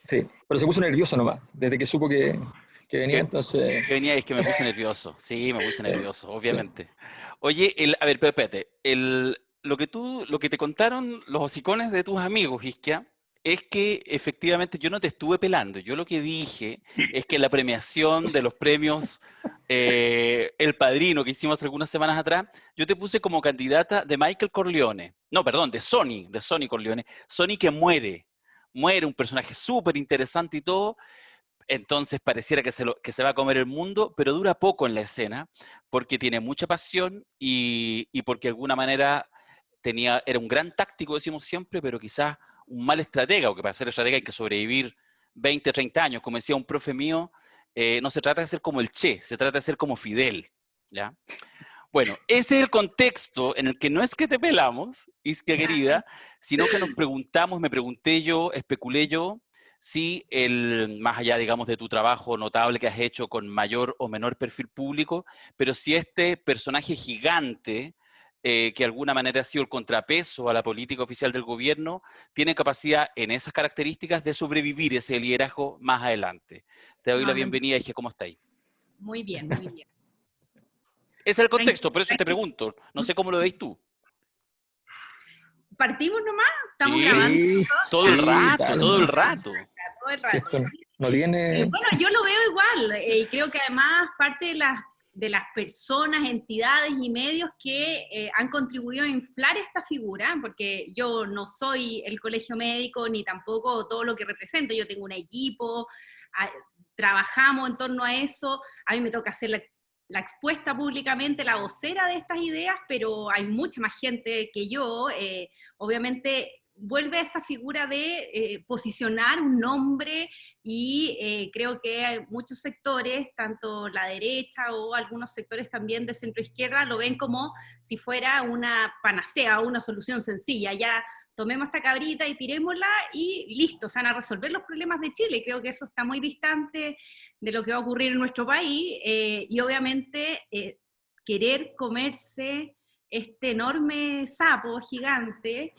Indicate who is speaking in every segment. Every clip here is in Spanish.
Speaker 1: Sí, pero se puso nervioso nomás, desde que supo que venía,
Speaker 2: Que,
Speaker 1: entonces...
Speaker 2: que venía y es que me puse nervioso. Sí, me puse
Speaker 1: Sí,
Speaker 2: nervioso,
Speaker 1: sí.
Speaker 2: obviamente. Oye, a ver, pero espérate. Lo que te contaron los hocicones de tus amigos, Isquia, es que efectivamente yo no te estuve pelando. Yo lo que dije es que en la premiación de los premios El Padrino que hicimos algunas semanas atrás, yo te puse como candidata de Michael Corleone. No, perdón, de Sonny Corleone. Sonny que muere. Muere, un personaje súper interesante y todo. Entonces pareciera que se va a comer el mundo, pero dura poco en la escena, porque tiene mucha pasión y porque de alguna manera era un gran táctico, decimos siempre, pero quizás un mal estratega, porque para ser estratega hay que sobrevivir 20, 30 años. Como decía un profe mío, no se trata de ser como el Che, se trata de ser como Fidel. ¿Ya? Bueno, ese es el contexto en el que no es que te pelamos, Isquia querida, sino que nos preguntamos, me pregunté yo, especulé yo, si más allá, digamos, de tu trabajo notable que has hecho con mayor o menor perfil público, pero si este personaje gigante, que de alguna manera ha sido el contrapeso a la política oficial del gobierno, tiene capacidad en esas características de sobrevivir ese liderazgo más adelante. Te doy la
Speaker 3: No,
Speaker 2: bienvenida, dije, ¿cómo estáis?
Speaker 3: muy bien, muy bien.
Speaker 2: Ese es el contexto,
Speaker 3: Tranquilo,
Speaker 2: por eso te
Speaker 3: tranquilo.
Speaker 2: pregunto. No sé cómo lo veis tú.
Speaker 3: Partimos nomás, estamos grabando
Speaker 2: Sí,
Speaker 1: Sí,
Speaker 2: todo el
Speaker 1: sí,
Speaker 2: rato,
Speaker 1: dale
Speaker 2: todo el
Speaker 1: nomás, sí.
Speaker 2: rato.
Speaker 3: todo el
Speaker 1: Si
Speaker 3: rato.
Speaker 1: esto no tiene...
Speaker 3: Bueno, yo lo veo igual, y creo que además parte de las personas, entidades y medios que han contribuido a inflar esta figura, porque yo no soy el colegio médico ni tampoco todo lo que represento, yo tengo un equipo, a- trabajamos en torno a eso, a mí me toca hacer la expuesta públicamente, la vocera de estas ideas, pero hay mucha más gente que yo, obviamente vuelve a esa figura de posicionar un nombre y creo que hay muchos sectores, tanto la derecha o algunos sectores también de centro izquierda, lo ven como si fuera una panacea o una solución sencilla. Ya tomemos esta cabrita y tirémosla y listo, se van a resolver los problemas de Chile. Creo que eso está muy distante de lo que va a ocurrir en nuestro país y obviamente querer comerse este enorme sapo gigante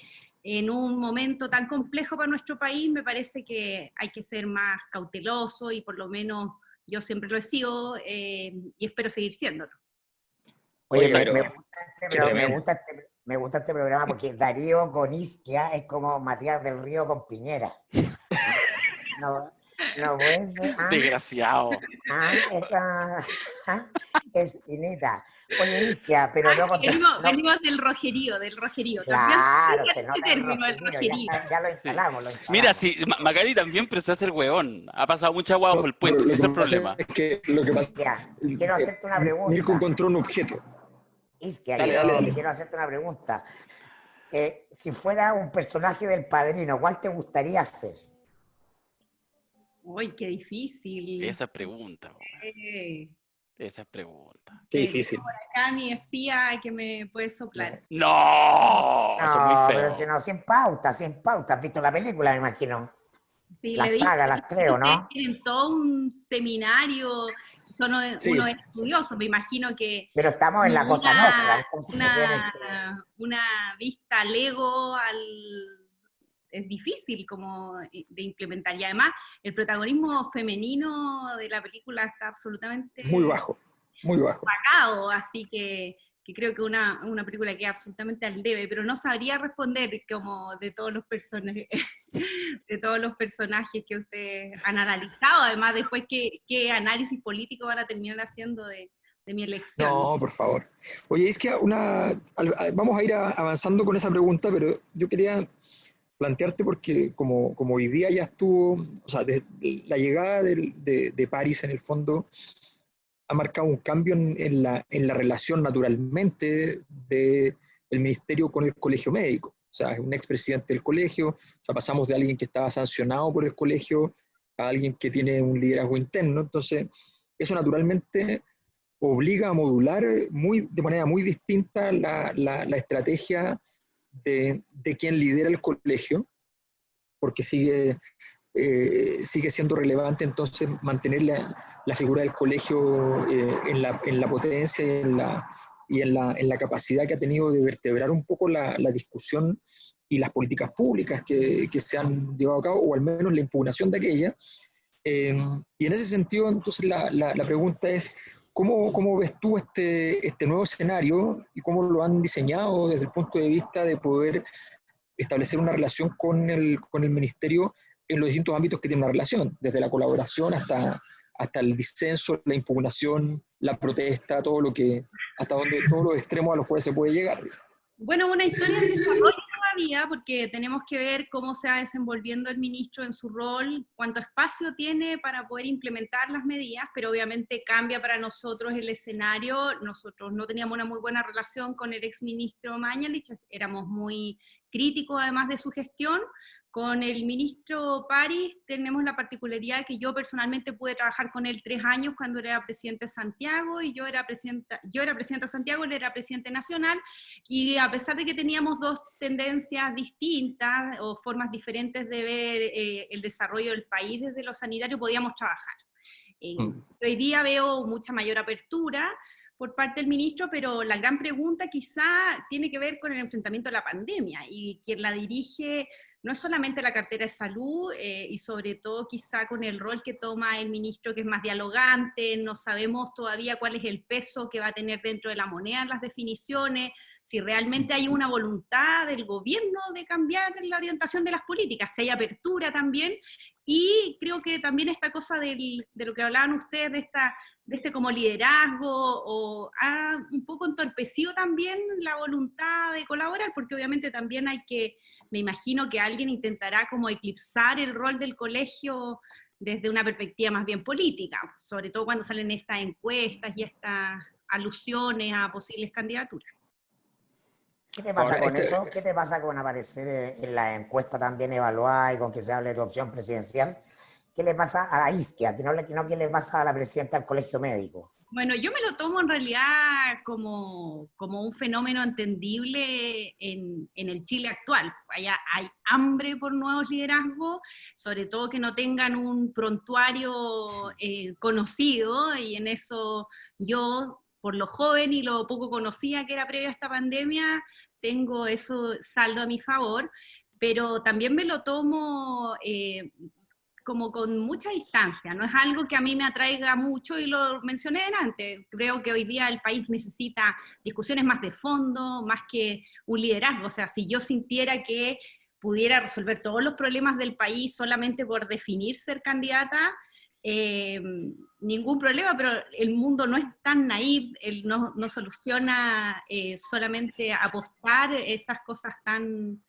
Speaker 3: en un momento tan complejo para nuestro país, me parece que hay que ser más cauteloso y por lo menos yo siempre lo he sido y espero seguir siéndolo.
Speaker 4: Oye,
Speaker 1: Oye, pero qué tremendo.
Speaker 4: me gusta este programa porque Darío con Isquia es como Matías del Río con Piñera. ¿Ah? No, no puede ser.
Speaker 2: Desgraciado.
Speaker 4: Es Espineta. Oye, Isquia, pero no no,
Speaker 3: Venimos del rojerío, También
Speaker 4: claro, se
Speaker 3: este
Speaker 4: nota el
Speaker 3: término, el
Speaker 4: rojerío,
Speaker 3: rojerío.
Speaker 4: ya lo
Speaker 2: Sí.
Speaker 4: instalamos, lo
Speaker 2: Mira,
Speaker 4: instalamos.
Speaker 2: sí, Macari también empezó a ser hueón. Ha pasado mucha agua bajo
Speaker 1: No,
Speaker 2: el
Speaker 1: pero
Speaker 2: puente,
Speaker 1: lo
Speaker 2: ese es el
Speaker 1: que pasa
Speaker 2: problema.
Speaker 1: es que lo que pasa
Speaker 4: Isquia, quiero hacerte una
Speaker 1: Mirko
Speaker 4: pregunta.
Speaker 1: encontró un objeto.
Speaker 4: Isquia,
Speaker 1: Dale, dale, dale.
Speaker 4: quiero hacerte una pregunta. Si fuera un personaje del Padrino, ¿cuál te gustaría ser?
Speaker 3: Uy, qué difícil.
Speaker 2: Esa es pregunta,
Speaker 3: Eh,
Speaker 2: esa es pregunta.
Speaker 1: Qué
Speaker 3: tengo
Speaker 1: difícil.
Speaker 3: por acá mi espía que me puede soplar.
Speaker 2: No, eso es muy
Speaker 4: No, pero si
Speaker 2: feo.
Speaker 4: no, sin pauta, sin pauta. ¿Has visto la película, me imagino?
Speaker 3: Sí,
Speaker 4: La
Speaker 3: le dije
Speaker 4: saga, las tres,
Speaker 3: que
Speaker 4: ¿o
Speaker 3: ustedes
Speaker 4: no?
Speaker 3: tienen todo un seminario, son
Speaker 1: Sí,
Speaker 3: uno es estudioso, me imagino que
Speaker 4: Pero estamos en
Speaker 3: como
Speaker 4: la cosa nostra, entonces tienes que...
Speaker 3: una vista Lego es difícil como de implementar. Y además, el protagonismo femenino de la película está
Speaker 1: muy
Speaker 3: absolutamente
Speaker 1: bajo, muy bajo.
Speaker 3: apagado, así que creo que una película que absolutamente al debe, pero no sabría responder como de todos los personajes, de todos los personajes que ustedes han analizado, además después qué análisis político van a terminar haciendo de mi elección.
Speaker 1: No, por favor. Oye, es que vamos a ir avanzando con esa pregunta, pero yo quería plantearte porque como hoy día ya estuvo, o sea, la llegada de París en el fondo ha marcado un cambio en la relación naturalmente del ministerio con el colegio médico. O sea, es un expresidente del colegio, o sea, pasamos de alguien que estaba sancionado por el colegio a alguien que tiene un liderazgo interno. Entonces, eso naturalmente obliga a modular de manera muy distinta la estrategia de quien lidera el colegio, porque sigue siendo relevante entonces mantener la figura del colegio en la potencia y en la capacidad que ha tenido de vertebrar un poco la discusión y las políticas públicas que se han llevado a cabo, o al menos la impugnación de aquellas. Y en ese sentido, entonces, la pregunta es, ¿cómo ves tú este nuevo escenario y cómo lo han diseñado desde el punto de vista de poder establecer una relación con el ministerio en los distintos ámbitos que tiene una relación, desde la colaboración hasta el disenso, la impugnación, la protesta, todos los extremos a los cuales se puede llegar?
Speaker 3: Bueno, una historia en desarrollo todavía, porque tenemos que ver cómo se va desenvolviendo el ministro en su rol, cuánto espacio tiene para poder implementar las medidas, pero obviamente cambia para nosotros el escenario. Nosotros no teníamos una muy buena relación con el exministro Mañalich, éramos muy críticos además de su gestión. Con el ministro París tenemos la particularidad de que yo personalmente pude trabajar con él 3 años cuando era presidente de Santiago, y yo era presidenta de Santiago, él era presidente nacional, y a pesar de que teníamos 2 tendencias distintas o formas diferentes de ver el desarrollo del país desde lo sanitario, podíamos trabajar. Hoy día veo mucha mayor apertura por parte del ministro, pero la gran pregunta quizá tiene que ver con el enfrentamiento a la pandemia, y quien la dirige no es solamente la cartera de salud, y sobre todo quizá con el rol que toma el ministro, que es más dialogante. No sabemos todavía cuál es el peso que va a tener dentro de la moneda en las definiciones, si realmente hay una voluntad del gobierno de cambiar la orientación de las políticas, si hay apertura también. Y creo que también esta cosa de lo que hablaban ustedes, de este como liderazgo, ha un poco entorpecido también la voluntad de colaborar, porque obviamente también me imagino que alguien intentará como eclipsar el rol del colegio desde una perspectiva más bien política, sobre todo cuando salen estas encuestas y estas alusiones a posibles candidaturas.
Speaker 4: ¿Qué te pasa con eso? ¿Qué te pasa con aparecer en la encuesta también evaluada y con que se hable de tu opción presidencial? ¿Qué le pasa a la Isquia? ¿Qué le pasa a la presidenta del Colegio Médico?
Speaker 3: Bueno, yo me lo tomo en realidad como un fenómeno entendible en el Chile actual. Allá hay hambre por nuevos liderazgos, sobre todo que no tengan un prontuario conocido, y en eso yo, por lo joven y lo poco conocida que era previo a esta pandemia, tengo eso saldo a mi favor, pero también me lo tomo como con mucha distancia. No es algo que a mí me atraiga mucho, y lo mencioné antes. Creo que hoy día el país necesita discusiones más de fondo, más que un liderazgo. O sea, si yo sintiera que pudiera resolver todos los problemas del país solamente por definir ser candidata, ningún problema, pero el mundo no es tan naif, él no soluciona solamente apostar estas cosas tan...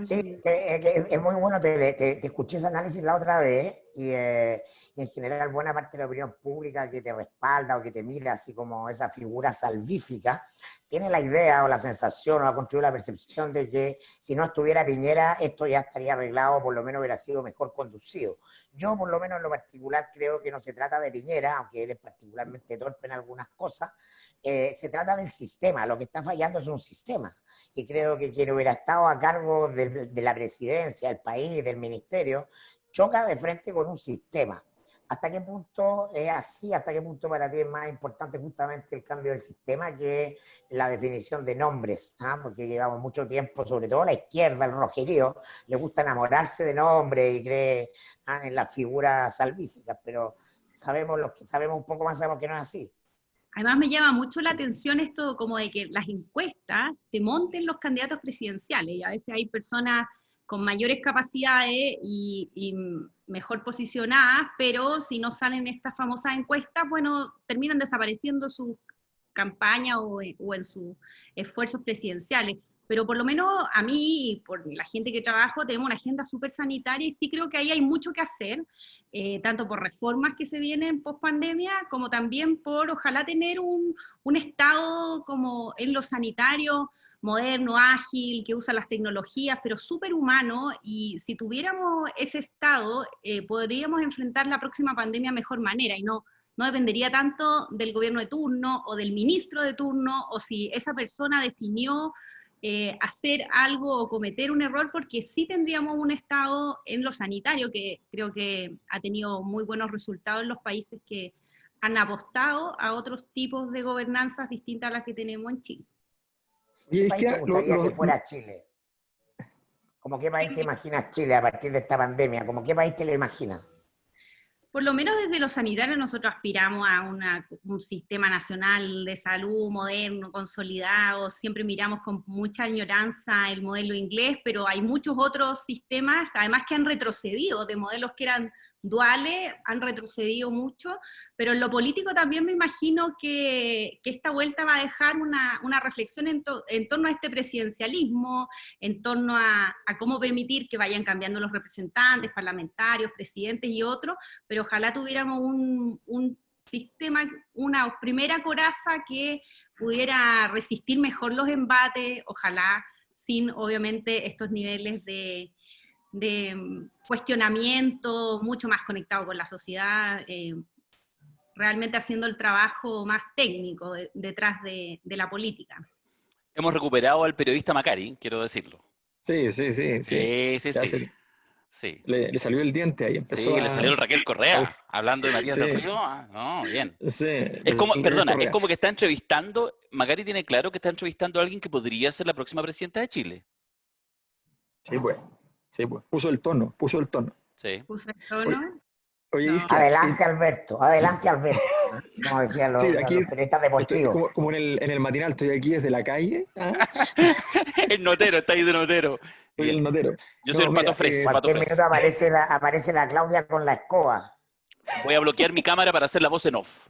Speaker 4: Sí, es muy bueno, te escuché ese análisis la otra vez, y en general buena parte de la opinión pública que te respalda o que te mira así como esa figura salvífica, tiene la idea o la sensación o ha construido la percepción de que si no estuviera Piñera esto ya estaría arreglado, o por lo menos hubiera sido mejor conducido. Yo por lo menos en lo particular creo que no se trata de Piñera, aunque él es particularmente torpe en algunas cosas, se trata del sistema. Lo que está fallando es un sistema, y creo que quien hubiera estado a cargo de la presidencia, del país, del ministerio, choca de frente con un sistema. ¿Hasta qué punto es así? ¿Hasta qué punto para ti es más importante justamente el cambio del sistema que la definición de nombres? Porque llevamos mucho tiempo, sobre todo la izquierda, el rojerío, le gusta enamorarse de nombres y cree en las figuras salvíficas, pero los que sabemos un poco más sabemos que no es así.
Speaker 3: Además me llama mucho la atención esto como de que las encuestas te monten los candidatos presidenciales, y a veces hay personas con mayores capacidades y mejor posicionadas, pero si no salen estas famosas encuestas, bueno, terminan desapareciendo sus campañas o en sus esfuerzos presidenciales. Pero por lo menos a mí y por la gente que trabajo tenemos una agenda súper sanitaria, y sí creo que ahí hay mucho que hacer, tanto por reformas que se vienen post pandemia, como también por ojalá tener un Estado como en lo sanitario, moderno, ágil, que usa las tecnologías, pero súper humano. Y si tuviéramos ese Estado, podríamos enfrentar la próxima pandemia de mejor manera, y no dependería tanto del gobierno de turno o del ministro de turno, o si esa persona definió hacer algo o cometer un error, porque sí tendríamos un Estado en lo sanitario que creo que ha tenido muy buenos resultados en los países que han apostado a otros tipos de gobernanzas distintas a las que tenemos en Chile.
Speaker 4: ¿Qué país te gustaría que fuera Chile? ¿Cómo qué país te imaginas Chile a partir de esta pandemia? ¿Cómo qué país te lo imaginas?
Speaker 3: Por lo menos desde los sanitarios nosotros aspiramos a un sistema nacional de salud moderno, consolidado, siempre miramos con mucha añoranza el modelo inglés, pero hay muchos otros sistemas, además que han retrocedido, de modelos que eran duales, han retrocedido mucho, pero en lo político también me imagino que esta vuelta va a dejar una reflexión en torno a este presidencialismo, en torno a cómo permitir que vayan cambiando los representantes, parlamentarios, presidentes y otros, pero ojalá tuviéramos un sistema, una primera coraza que pudiera resistir mejor los embates, ojalá sin obviamente estos niveles de cuestionamiento, mucho más conectado con la sociedad, realmente haciendo el trabajo más técnico detrás de la política.
Speaker 2: Hemos recuperado al periodista Macari, quiero decirlo.
Speaker 1: Sí.
Speaker 2: Sí.
Speaker 1: Le salió el diente ahí, empezó
Speaker 2: le salió el Raquel Correa, hablando de Matías del
Speaker 1: Sí.
Speaker 2: Río. No, bien.
Speaker 1: Sí,
Speaker 2: Es como,
Speaker 1: el
Speaker 2: perdona,
Speaker 1: Correa.
Speaker 2: es como que está entrevistando, Macari tiene claro que está entrevistando a alguien que podría ser la próxima presidenta de Chile.
Speaker 1: Sí, pues. Puso el tono.
Speaker 2: Sí.
Speaker 3: ¿Puse el tono?
Speaker 1: Oye,
Speaker 3: No.
Speaker 1: Isquia,
Speaker 4: Adelante, Alberto, como decían los,
Speaker 1: sí, aquí
Speaker 4: los periodistas
Speaker 1: estoy
Speaker 4: deportivos.
Speaker 1: como en el matinal, estoy aquí desde la calle.
Speaker 2: El notero, está ahí de notero.
Speaker 1: Soy
Speaker 2: Bien.
Speaker 1: el notero.
Speaker 2: Yo soy el
Speaker 1: mira,
Speaker 2: Pato Fres, Pato
Speaker 4: Cualquier
Speaker 2: Fres.
Speaker 4: minuto aparece la Claudia con la escoba.
Speaker 2: Voy a bloquear mi cámara para hacer la voz en off.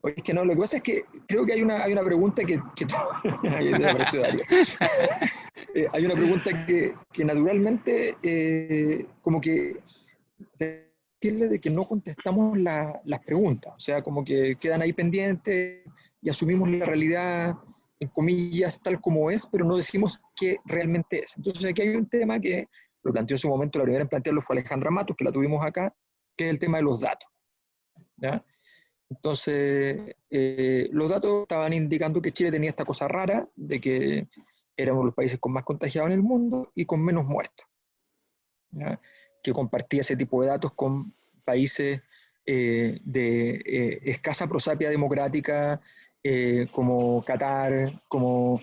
Speaker 1: Oye, es que no, lo que pasa es que creo que hay una pregunta que ahí te apareció Darío. Hay una pregunta que naturalmente como que tiene de que no contestamos las preguntas, o sea, como que quedan ahí pendientes y asumimos la realidad, en comillas, tal como es, pero no decimos qué realmente es. Entonces aquí hay un tema que lo planteó en su momento, la primera en plantearlo fue Alejandra Matos, que la tuvimos acá, que es el tema de los datos, ¿ya? Entonces, los datos estaban indicando que Chile tenía esta cosa rara de que éramos los países con más contagiados en el mundo y con menos muertos, ¿ya? Que compartía ese tipo de datos con países de escasa prosapia democrática, como Qatar, como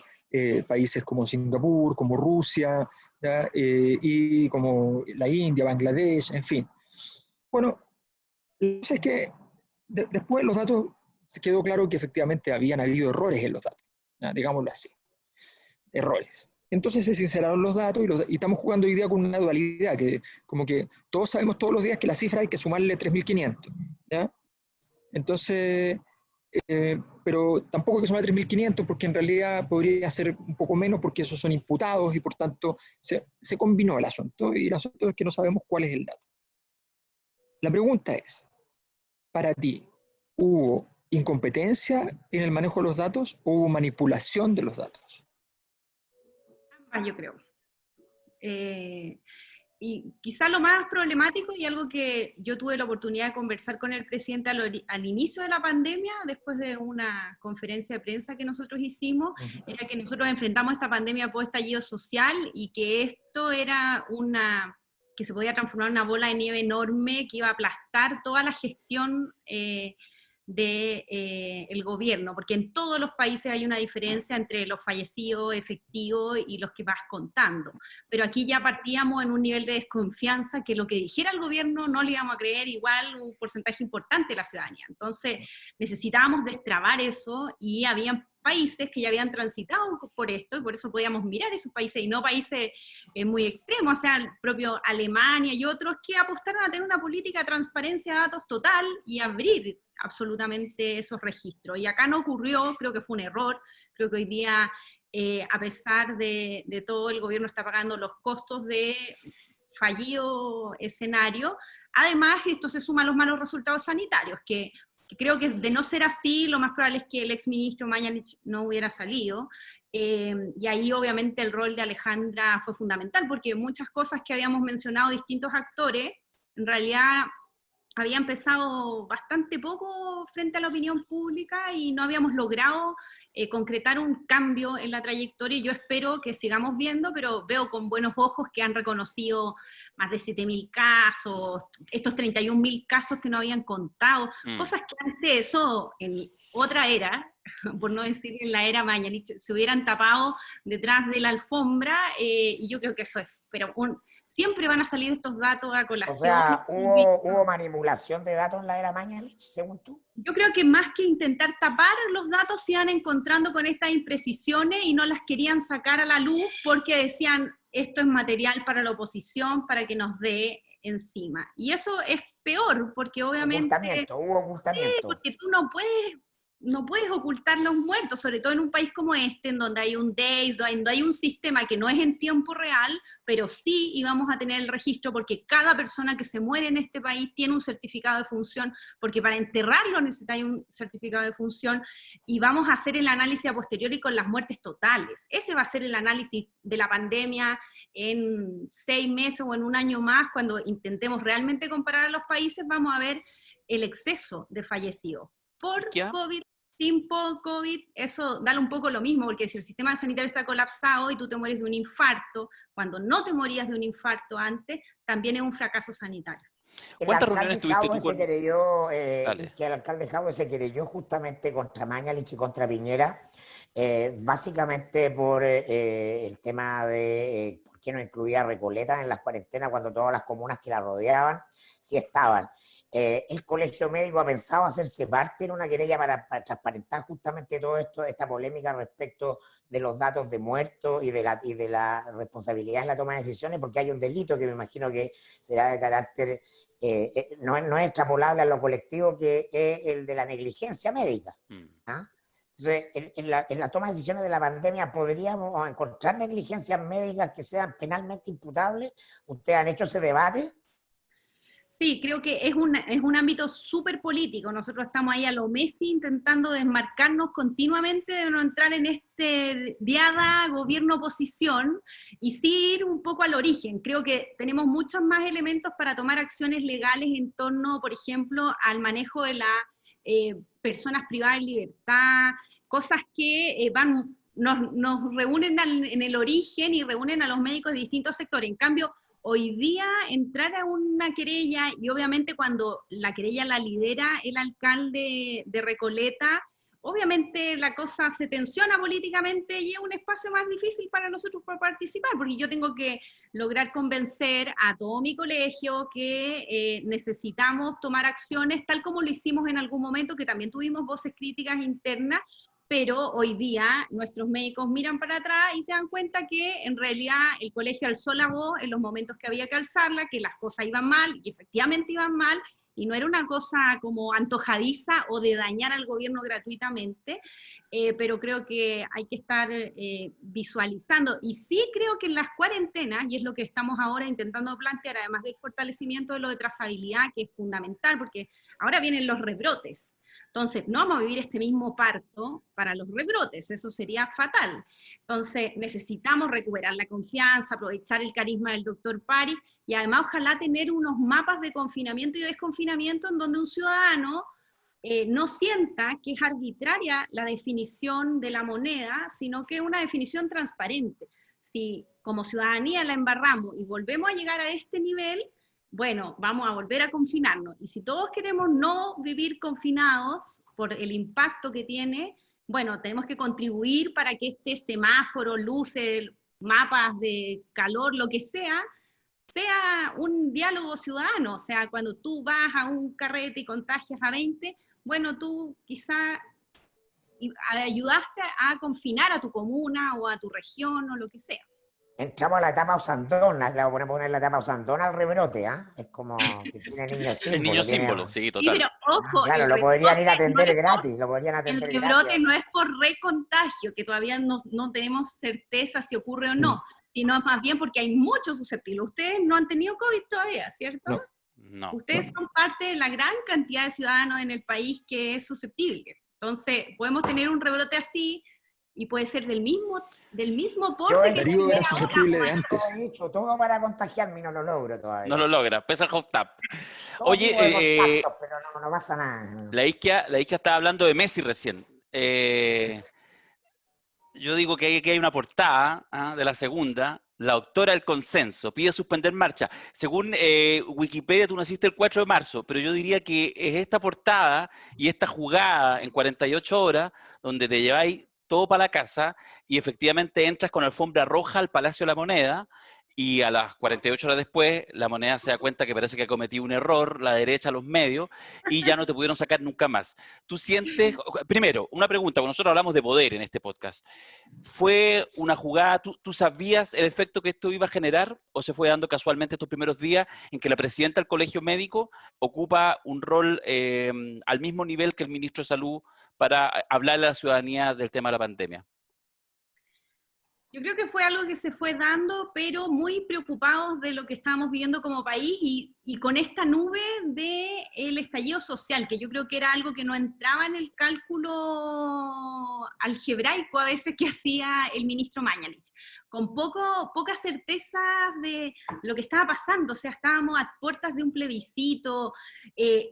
Speaker 1: países como Singapur, como Rusia, ¿ya? Y como la India, Bangladesh, en fin. Bueno, lo que es que después los datos se quedó claro que efectivamente habían habido errores en los datos, ¿ya? Digámoslo así, errores. Entonces se sinceraron los datos y estamos jugando hoy día con una dualidad, que como que todos sabemos todos los días que la cifra hay que sumarle 3.500, ¿ya? Entonces, pero tampoco hay que sumarle 3.500 porque en realidad podría ser un poco menos porque esos son imputados y por tanto se combinó el asunto y el asunto es que no sabemos cuál es el dato. La pregunta es, para ti, ¿hubo incompetencia en el manejo de los datos o hubo manipulación de los datos?
Speaker 3: Yo creo. Y quizá lo más problemático y algo que yo tuve la oportunidad de conversar con el presidente al inicio de la pandemia, después de una conferencia de prensa que nosotros hicimos, era que nosotros enfrentamos esta pandemia por estallido social y que esto era que se podía transformar en una bola de nieve enorme que iba a aplastar toda la gestión del gobierno, porque en todos los países hay una diferencia entre los fallecidos efectivos y los que vas contando, pero aquí ya partíamos en un nivel de desconfianza que lo que dijera el gobierno no le íbamos a creer igual un porcentaje importante de la ciudadanía, entonces necesitábamos destrabar eso y habían países que ya habían transitado por esto y por eso podíamos mirar esos países y no países muy extremos, o sea, el propio Alemania y otros que apostaron a tener una política de transparencia de datos total y abrir absolutamente esos registros. Y acá no ocurrió, creo que fue un error, creo que hoy día, a pesar de todo, el gobierno está pagando los costos de fallido escenario. Además, esto se suma a los malos resultados sanitarios, que creo que de no ser así, lo más probable es que el exministro Mañalich no hubiera salido, y ahí obviamente el rol de Alejandra fue fundamental, porque muchas cosas que habíamos mencionado distintos actores, en realidad había empezado bastante poco frente a la opinión pública y no habíamos logrado concretar un cambio en la trayectoria, y yo espero que sigamos viendo, pero veo con buenos ojos que han reconocido más de 7.000 casos, estos 31.000 casos que no habían contado, cosas que antes eso, en otra era, por no decir en la era Mañalich, se hubieran tapado detrás de la alfombra, y yo creo que eso es, pero siempre van a salir estos datos a
Speaker 4: O
Speaker 3: colación.
Speaker 4: sea, ¿hubo manipulación de datos en la era Mañalich, según tú?
Speaker 3: Yo creo que más que intentar tapar los datos, se iban encontrando con estas imprecisiones y no las querían sacar a la luz porque decían, esto es material para la oposición, para que nos dé encima. Y eso es peor, porque obviamente...
Speaker 4: Hubo ocultamiento.
Speaker 3: Porque tú no puedes ocultar los muertos, sobre todo en un país como este, en donde hay un DEIS, donde hay un sistema que no es en tiempo real, pero sí íbamos a tener el registro, porque cada persona que se muere en este país tiene un certificado de función, porque para enterrarlo necesitáis un certificado de función, y vamos a hacer el análisis a posteriori con las muertes totales. Ese va a ser el análisis de la pandemia en 6 meses o en un año más, cuando intentemos realmente comparar a los países, vamos a ver el exceso de fallecidos. Por COVID, sin por COVID, eso da un poco lo mismo, porque si el sistema sanitario está colapsado y tú te mueres de un infarto, cuando no te morías de un infarto antes, también es un fracaso sanitario.
Speaker 2: ¿Cuántas reuniones tuviste tú con...?
Speaker 4: Es que el alcalde Jaue se querelló justamente contra Mañalich y contra Piñera, básicamente por el tema de por qué no incluía Recoleta en las cuarentenas cuando todas las comunas que la rodeaban sí estaban. El colegio médico ha pensado hacerse parte en una querella para transparentar justamente todo esto, esta polémica respecto de los datos de muertos y de la responsabilidad en la toma de decisiones, porque hay un delito que me imagino que será de carácter, no es extrapolable a lo colectivo, que es el de la negligencia médica. ¿Ah? Entonces, en la toma de decisiones de la pandemia, ¿podríamos encontrar negligencias médicas que sean penalmente imputables? ¿Ustedes han hecho ese debate?
Speaker 3: Sí, creo que es un ámbito súper político. Nosotros estamos ahí a lo Messi intentando desmarcarnos continuamente de no entrar en este diada gobierno-oposición y sí ir un poco al origen. Creo que tenemos muchos más elementos para tomar acciones legales en torno, por ejemplo, al manejo de las personas privadas de libertad, cosas que nos reúnen en el origen y reúnen a los médicos de distintos sectores. En cambio, hoy día entrar a una querella, y obviamente cuando la querella la lidera el alcalde de Recoleta, obviamente la cosa se tensiona políticamente y es un espacio más difícil para nosotros para participar, porque yo tengo que lograr convencer a todo mi colegio que necesitamos tomar acciones, tal como lo hicimos en algún momento, que también tuvimos voces críticas internas, pero hoy día nuestros médicos miran para atrás y se dan cuenta que en realidad el colegio alzó la voz en los momentos que había que alzarla, que las cosas iban mal, y efectivamente iban mal, y no era una cosa como antojadiza o de dañar al gobierno gratuitamente, pero creo que hay que estar visualizando. Y sí creo que en las cuarentenas, y es lo que estamos ahora intentando plantear, además del fortalecimiento de lo de trazabilidad, que es fundamental, porque ahora vienen los rebrotes. Entonces, no vamos a vivir este mismo parto para los rebrotes, eso sería fatal. Entonces, necesitamos recuperar la confianza, aprovechar el carisma del doctor París, y además ojalá tener unos mapas de confinamiento y desconfinamiento en donde un ciudadano no sienta que es arbitraria la definición de la moneda, sino que es una definición transparente. Si como ciudadanía la embarramos y volvemos a llegar a este nivel, bueno, vamos a volver a confinarnos. Y si todos queremos no vivir confinados por el impacto que tiene, bueno, tenemos que contribuir para que este semáforo, luces, mapas de calor, lo que sea un diálogo ciudadano. O sea, cuando tú vas a un carrete y contagias a 20, bueno, tú quizá ayudaste a confinar a tu comuna o a tu región o lo que sea.
Speaker 4: Entramos a la etapa Osandona, le voy a poner la etapa Osandona al rebrote, ¿ah? Es como que tiene niño símbolo.
Speaker 2: El niño símbolo, sí, total.
Speaker 3: Sí, pero ojo,
Speaker 4: claro, lo podrían ir a atender gratis, lo podrían atender
Speaker 3: gratis. El rebrote no es por recontagio, que todavía no tenemos certeza si ocurre o no, sino más bien porque hay muchos susceptibles. Ustedes no han tenido COVID todavía, ¿cierto?
Speaker 2: No.
Speaker 3: Ustedes son parte de la gran cantidad de ciudadanos en el país que es susceptible. Entonces, podemos tener un rebrote así, y puede ser del mismo
Speaker 4: Yo
Speaker 3: porte que
Speaker 1: Darío era
Speaker 3: tuviera
Speaker 1: susceptible de
Speaker 3: otra.
Speaker 1: antes.
Speaker 4: he hecho todo para contagiarme y no lo logro todavía.
Speaker 2: No lo logra, pesa el hot tap.
Speaker 4: Todo
Speaker 2: Oye,
Speaker 4: tipo de contactos, pero no pasa nada.
Speaker 2: la Isquia estaba hablando de Messi recién. Yo digo que hay una portada de la segunda, la doctora del consenso, pide suspender marcha. Según Wikipedia, tú naciste el 4 de marzo, pero yo diría que es esta portada y esta jugada en 48 horas donde te lleváis todo para la casa y efectivamente entras con alfombra roja al Palacio de la Moneda y a las 48 horas después la Moneda se da cuenta que parece que ha cometido un error, la derecha, los medios, y ya no te pudieron sacar nunca más. Tú sientes, primero, una pregunta, porque nosotros hablamos de poder en este podcast. ¿Fue una jugada, tú sabías el efecto que esto iba a generar o se fue dando casualmente estos primeros días en que la presidenta del Colegio Médico ocupa un rol al mismo nivel que el ministro de Salud para hablar a la ciudadanía del tema de la pandemia?
Speaker 3: Yo creo que fue algo que se fue dando, pero muy preocupados de lo que estábamos viviendo como país y con esta nube del estallido social, que yo creo que era algo que no entraba en el cálculo algebraico a veces que hacía el ministro Mañalich, con pocas certezas de lo que estaba pasando, o sea, estábamos a puertas de un plebiscito,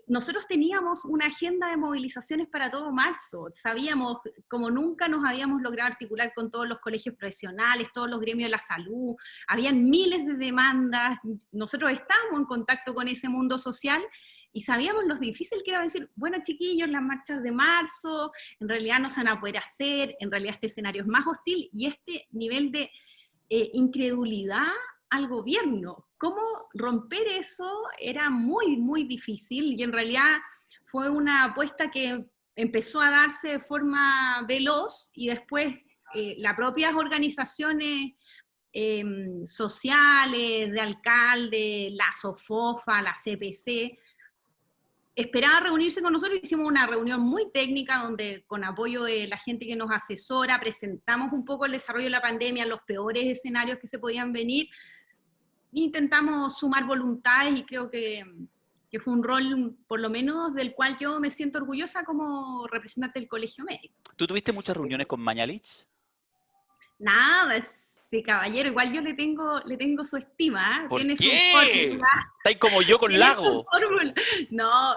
Speaker 3: nosotros teníamos una agenda de movilizaciones para todo marzo, sabíamos como nunca nos habíamos logrado articular con todos los colegios profesionales, todos los gremios de la salud, habían miles de demandas, nosotros estábamos en contacto con ese mundo social y sabíamos lo difícil que era decir, bueno chiquillos, las marchas de marzo, en realidad no se van a poder hacer, en realidad este escenario es más hostil y este nivel de incredulidad al gobierno. ¿Cómo romper eso? Era muy, muy difícil y en realidad fue una apuesta que empezó a darse de forma veloz y después las propias organizaciones sociales, de alcalde, la SOFOFA, la CPC, esperaba reunirse con nosotros, hicimos una reunión muy técnica donde con apoyo de la gente que nos asesora, presentamos un poco el desarrollo de la pandemia, los peores escenarios que se podían venir, intentamos sumar voluntades y creo que fue un rol, por lo menos, del cual yo me siento orgullosa como representante del Colegio Médico.
Speaker 2: ¿Tú tuviste muchas reuniones con Mañalich?
Speaker 3: Nada, sí, caballero, igual yo le tengo su estima, ¿eh?
Speaker 2: ¿Por
Speaker 3: Tiene su
Speaker 2: qué?
Speaker 3: fórmula.
Speaker 2: ¿Estáis como yo con
Speaker 3: Tiene su
Speaker 2: Lago?
Speaker 3: fórmula. No,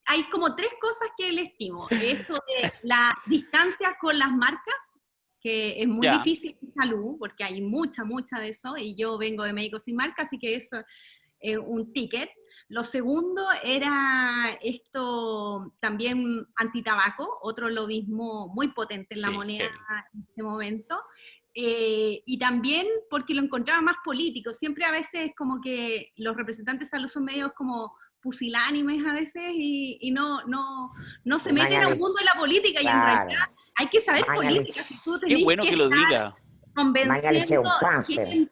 Speaker 3: hay como 3 cosas que le estimo. Esto de la distancia con las marcas, que es muy difícil en salud, porque hay mucha de eso, y yo vengo de Médicos Sin Marca, así que eso es un ticket. Lo segundo era esto también antitabaco, otro lobismo muy potente en la moneda en este momento. Y también porque lo encontraba más político. Siempre a veces como que los representantes de salud son medios como pusilánimes a veces y no se meten a un mundo de la política y en realidad hay que saber política. Si tú
Speaker 2: qué bueno que lo diga.
Speaker 3: Convenciendo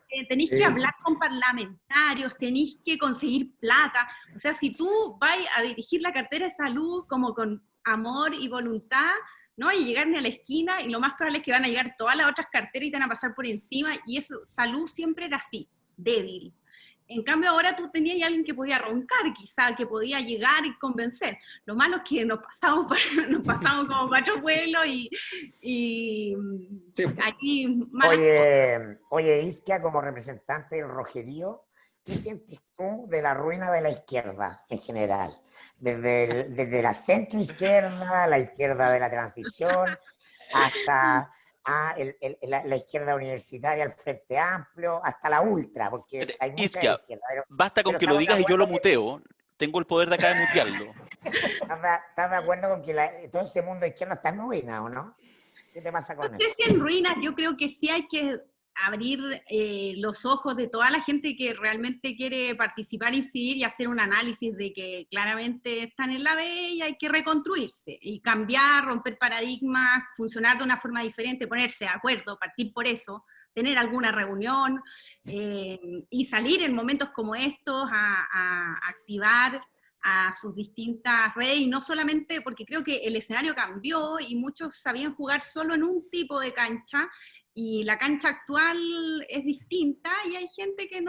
Speaker 3: que tenéis que hablar con parlamentarios, tenéis que conseguir plata. O sea, si tú vas a dirigir la cartera de salud como con amor y voluntad, no vas a llegar ni a la esquina y lo más probable es que van a llegar todas las otras carteras y te van a pasar por encima y eso, salud siempre era así, débil. En cambio ahora tú tenías a alguien que podía roncar quizá, que podía llegar y convencer. Lo malo es que nos pasamos como 4 pueblos y
Speaker 1: sí.
Speaker 3: aquí...
Speaker 4: Oye, Isquia, como representante del Rogerío, ¿qué sientes tú de la ruina de la izquierda en general? Desde la centroizquierda, la izquierda de la transición, hasta la izquierda universitaria, el Frente Amplio, hasta la ultra, porque hay mucha
Speaker 2: Isquia,
Speaker 4: izquierda.
Speaker 2: basta con que lo digas y yo lo muteo. Tengo el poder de acá de mutearlo.
Speaker 4: ¿Estás de acuerdo con que todo ese mundo de izquierda está en ruina o no? ¿Qué te pasa con eso?
Speaker 3: En ruinas, yo creo que sí hay que abrir los ojos de toda la gente que realmente quiere participar, incidir y hacer un análisis de que claramente están en la B y hay que reconstruirse y cambiar, romper paradigmas, funcionar de una forma diferente, ponerse de acuerdo, partir por eso, tener alguna reunión y salir en momentos como estos a activar a sus distintas redes, y no solamente porque creo que el escenario cambió y muchos sabían jugar solo en un tipo de cancha, y la cancha actual es distinta, y hay gente que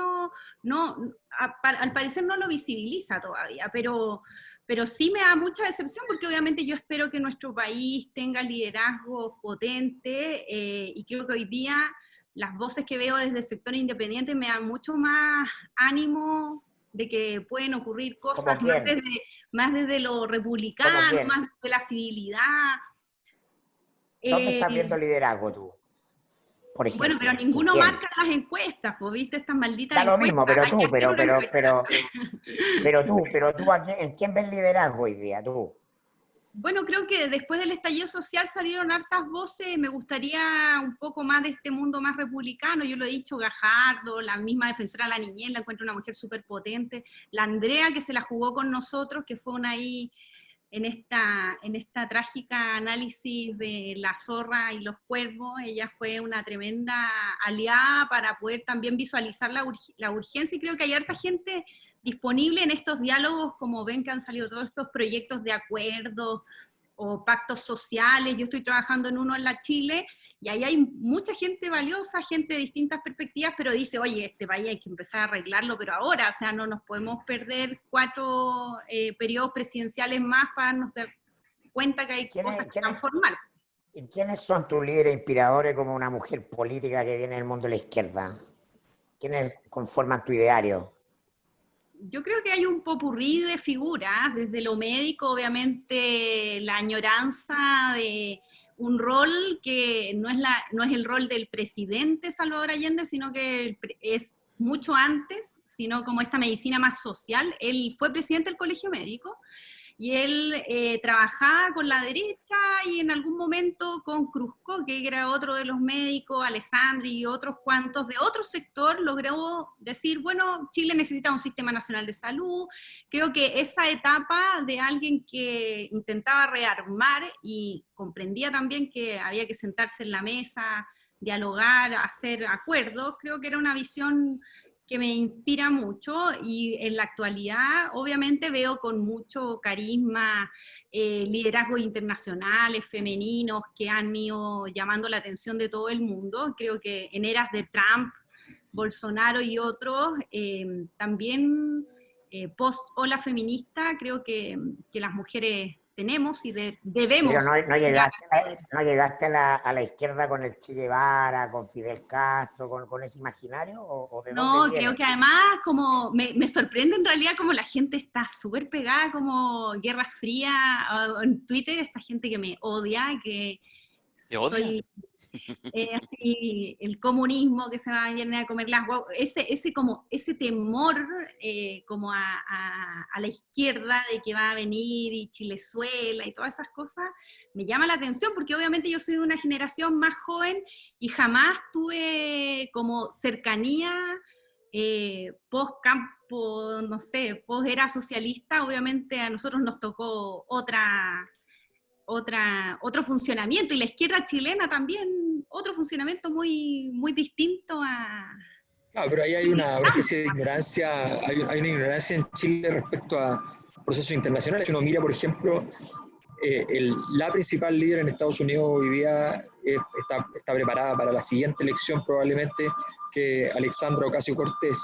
Speaker 3: al parecer no lo visibiliza todavía, pero pero sí me da mucha decepción porque obviamente yo espero que nuestro país tenga liderazgo potente y creo que hoy día las voces que veo desde el sector independiente me dan mucho más ánimo de que pueden ocurrir cosas
Speaker 4: ¿Cómo quién?
Speaker 3: más desde lo
Speaker 4: ¿Cómo
Speaker 3: republicano,
Speaker 4: quién?
Speaker 3: más de la civilidad.
Speaker 4: ¿Dónde estás
Speaker 3: Eh,
Speaker 4: viendo liderazgo tú, por
Speaker 3: bueno, pero
Speaker 4: ejemplo? ¿En
Speaker 3: ninguno
Speaker 4: quién?
Speaker 3: marca las encuestas, pues viste estas malditas
Speaker 4: Da lo mismo,
Speaker 3: encuestas.
Speaker 4: pero
Speaker 3: Hay que
Speaker 4: tú,
Speaker 3: hacer una encuesta.
Speaker 4: ¿en quién ves liderazgo hoy día, tú?
Speaker 3: Bueno, creo que después del estallido social salieron hartas voces, me gustaría un poco más de este mundo más republicano, yo lo he dicho, Gajardo, la misma defensora de la niñez, la encuentro una mujer súper potente, la Andrea que se la jugó con nosotros, que fue una ahí en esta trágica análisis de la zorra y los cuervos, ella fue una tremenda aliada para poder también visualizar la urgencia, y creo que hay harta gente disponible en estos diálogos, como ven que han salido todos estos proyectos de acuerdo o pactos sociales. Yo estoy trabajando en uno en la Chile, y ahí hay mucha gente valiosa, gente de distintas perspectivas, pero dice, oye, este país hay que empezar a arreglarlo, pero ahora, o sea, no nos podemos perder 4 periodos presidenciales más para darnos cuenta que hay cosas que están por mal.
Speaker 4: ¿Y quiénes son tus líderes inspiradores como una mujer política que viene del mundo de la izquierda? ¿Quiénes conforman tu ideario?
Speaker 3: Yo creo que hay un popurrí de figuras, desde lo médico, obviamente la añoranza de un rol que no es el rol del presidente Salvador Allende, sino que es mucho antes, sino como esta medicina más social. Él fue presidente del Colegio Médico, y él trabajaba con la derecha y en algún momento con Cruzco, que era otro de los médicos, Alessandri y otros cuantos de otro sector, logró decir, bueno, Chile necesita un sistema nacional de salud. Creo que esa etapa de alguien que intentaba rearmar y comprendía también que había que sentarse en la mesa, dialogar, hacer acuerdos, creo que era una visión que me inspira mucho, y en la actualidad obviamente veo con mucho carisma liderazgos internacionales, femeninos, que han ido llamando la atención de todo el mundo. Creo que en eras de Trump, Bolsonaro y otros, también post-ola feminista, creo que las mujeres tenemos y debemos.
Speaker 4: Pero no llegaste a la izquierda con el Che Guevara, con Fidel Castro, con ese imaginario, o de dónde
Speaker 3: No,
Speaker 4: viene?
Speaker 3: creo que además como me sorprende en realidad como la gente está súper pegada, como Guerra Fría, en Twitter, esta gente que me odia, que
Speaker 2: ¿Te odia?
Speaker 3: soy así, el comunismo que se va a venir a comer las guaguas, ese temor como a la izquierda de que va a venir y Chilezuela y todas esas cosas, me llama la atención porque obviamente yo soy de una generación más joven y jamás tuve como cercanía post-campo, no sé, post-era socialista. Obviamente a nosotros nos tocó otro funcionamiento, y la izquierda chilena también, otro funcionamiento muy, muy distinto a...
Speaker 1: Claro, pero ahí hay una especie de ignorancia, hay una ignorancia en Chile respecto a procesos internacionales. Si uno mira, por ejemplo, la principal líder en Estados Unidos hoy día está preparada para la siguiente elección probablemente, que Alexandra Ocasio-Cortez.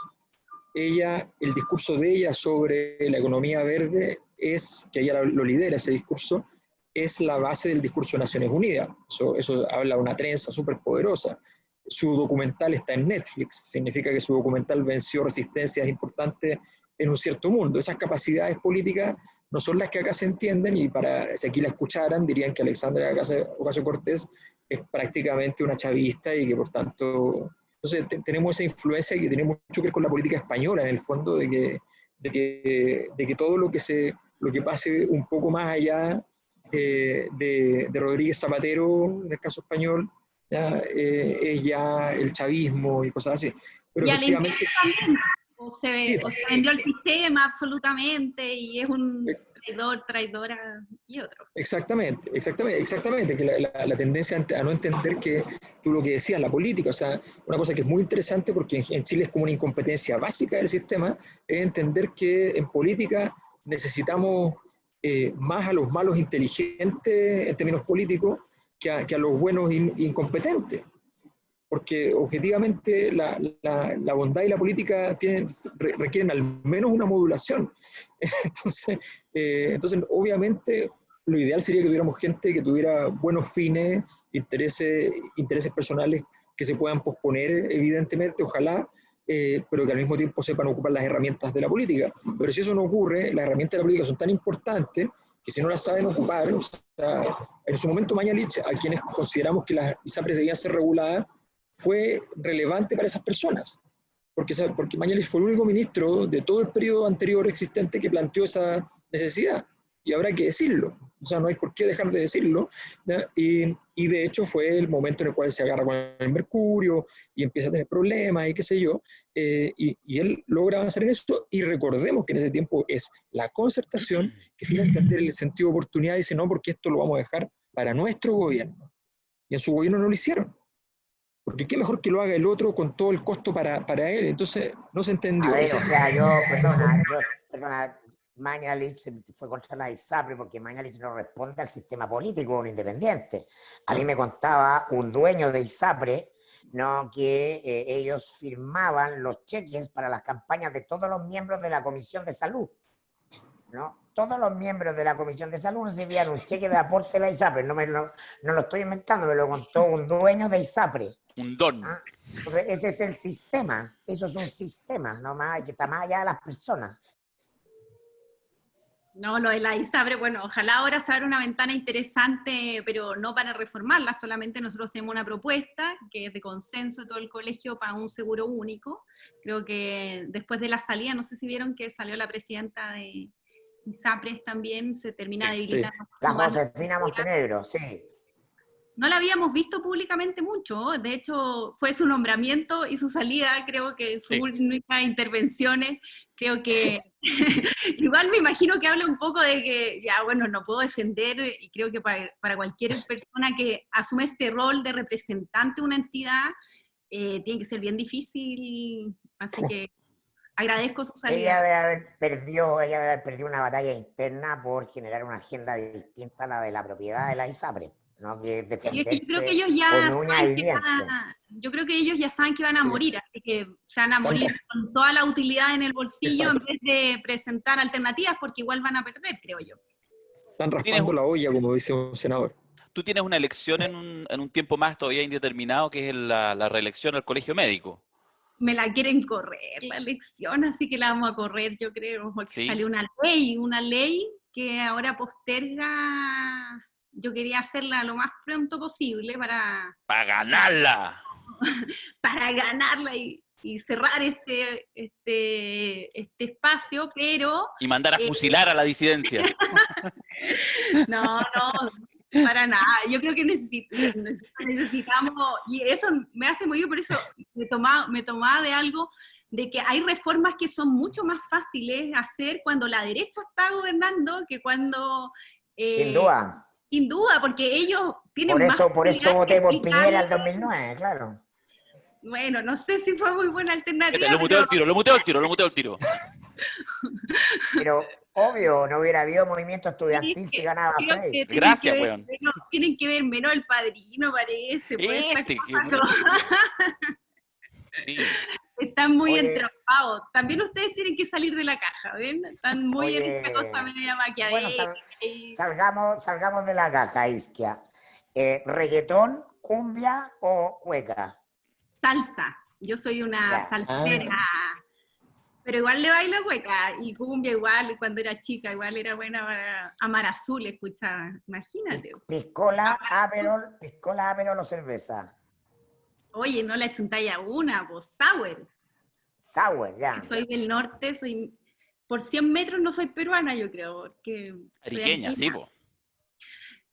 Speaker 1: El discurso de ella sobre la economía verde que ella lo lidera ese discurso, es la base del discurso de Naciones Unidas. Eso habla de una trenza súper poderosa. Su documental está en Netflix, significa que su documental venció resistencias importantes en un cierto mundo. Esas capacidades políticas no son las que acá se entienden, y si aquí la escucharan dirían que Alexandra Ocasio-Cortez es prácticamente una chavista y que por tanto... Entonces tenemos esa influencia que tiene mucho que ver con la política española, en el fondo, de que todo lo que pase un poco más allá de Rodríguez Zapatero, en el caso español, es ya el chavismo y cosas así. Pero
Speaker 3: y a la
Speaker 1: efectivamente...
Speaker 3: también, o se vendió el sistema absolutamente, y es un traidora y otros.
Speaker 1: Exactamente, que la tendencia a no entender que tú lo que decías, la política, o sea, una cosa que es muy interesante porque en Chile es como una incompetencia básica del sistema, es entender que en política necesitamos más a los malos inteligentes en términos políticos que a los buenos incompetentes. porque objetivamente la bondad y la política requieren al menos una modulación. Entonces, obviamente, lo ideal sería que tuviéramos gente que tuviera buenos fines, intereses personales que se puedan posponer, evidentemente, ojalá, pero que al mismo tiempo sepan ocupar las herramientas de la política. Pero si eso no ocurre, las herramientas de la política son tan importantes que si no las saben ocupar, o sea, en su momento Mañalich, a quienes consideramos que las ISAPRES debían ser reguladas, fue relevante para esas personas, porque Mañalich fue el único ministro de todo el periodo anterior existente que planteó esa necesidad, y habrá que decirlo, o sea, no hay por qué dejar de decirlo, y de hecho fue el momento en el cual se agarra con el mercurio y empieza a tener problemas y qué sé yo, y él logra avanzar en eso, y recordemos que en ese tiempo es la concertación que sin entender el sentido de oportunidad dice no, porque esto lo vamos a dejar para nuestro gobierno, y en su gobierno no lo hicieron. Porque qué mejor que lo haga el otro con todo el costo para él. Entonces, no se entendió.
Speaker 4: A ver, o sea, perdona, Mañalich fue contra la ISAPRE porque Mañalich no responde al sistema político de un independiente. A mí me contaba un dueño de ISAPRE, ¿no?, que ellos firmaban los cheques para las campañas de todos los miembros de la Comisión de Salud, ¿no? Todos los miembros de la Comisión de Salud recibían un cheque de aporte de la ISAPRE. No lo estoy inventando, me lo contó un dueño de ISAPRE.
Speaker 2: Un don.
Speaker 4: ¿Ah? Entonces, ese es el sistema. Eso es un sistema, ¿no?, que está más allá de las personas.
Speaker 3: No, lo de la ISAPRE, bueno, ojalá ahora se abra una ventana interesante, pero no para reformarla, solamente nosotros tenemos una propuesta que es de consenso de todo el colegio para un seguro único. Creo que después de la salida, no sé si vieron que salió la presidenta de ISAPRES también, se termina debilitando.
Speaker 4: Sí. La Josefina Montenegro, sí.
Speaker 3: No la habíamos visto públicamente mucho, de hecho fue su nombramiento y su salida, creo que sus únicas intervenciones, creo que igual me imagino que habla un poco de que, ya bueno, no puedo defender, y creo que para cualquier persona que asume este rol de representante de una entidad, tiene que ser bien difícil, así que agradezco su salida.
Speaker 4: Ella debe haber perdido una batalla interna por generar una agenda distinta a la de la propiedad de la ISAPRE. ¿No? Que defenderse
Speaker 3: yo creo que ellos ya
Speaker 4: con uñas y dientes.
Speaker 3: Yo creo que ellos ya saben que van a morir, así que se van a morir con toda la utilidad en el bolsillo. Exacto. En vez de presentar alternativas, porque igual van a perder, creo yo.
Speaker 1: Están raspando la olla, como dice un senador.
Speaker 2: Tú tienes una elección en un tiempo más todavía indeterminado, que es la reelección al colegio médico.
Speaker 3: Me la quieren correr la elección, así que la vamos a correr, yo creo, porque
Speaker 2: ¿Sí?
Speaker 3: salió una ley que ahora posterga. Yo quería hacerla lo más pronto posible para
Speaker 2: ganarla.
Speaker 3: Para ganarla y cerrar este espacio, pero...
Speaker 2: Y mandar a fusilar a la disidencia.
Speaker 3: No, para nada. Yo creo que necesitamos, y eso me hace muy bien, por eso me tomaba de algo, de que hay reformas que son mucho más fáciles hacer cuando la derecha está gobernando que cuando...
Speaker 4: Sin duda.
Speaker 3: Sin duda, porque ellos tienen
Speaker 4: por eso voté por Piñera el 2009, claro.
Speaker 3: Bueno, no sé si fue muy buena alternativa.
Speaker 2: Lo muteo el tiro.
Speaker 4: Pero, obvio, no hubiera habido movimiento estudiantil si ganaba Frey.
Speaker 2: Gracias, weón.
Speaker 3: Tienen que ver menos el Padrino, parece. Sí. Están muy entrampados. También ustedes tienen que salir de la caja, ¿ven? Están muy en esta cosa media maquiavélica.
Speaker 4: Bueno, salgamos de la caja, Isquia. ¿Reggaetón, cumbia o cueca?
Speaker 3: Salsa. Yo soy una salsera. Pero igual le bailo cueca. Y cumbia igual, cuando era chica, igual era buena para Amar Azul, escuchaba. Imagínate.
Speaker 4: Piscola, Aperol o cerveza.
Speaker 3: Oye, no le achuntáis a una, pues sour.
Speaker 4: Sour, ya.
Speaker 3: Soy del norte, por 100 metros no soy peruana, yo creo.
Speaker 2: Ariqueña, sí, po.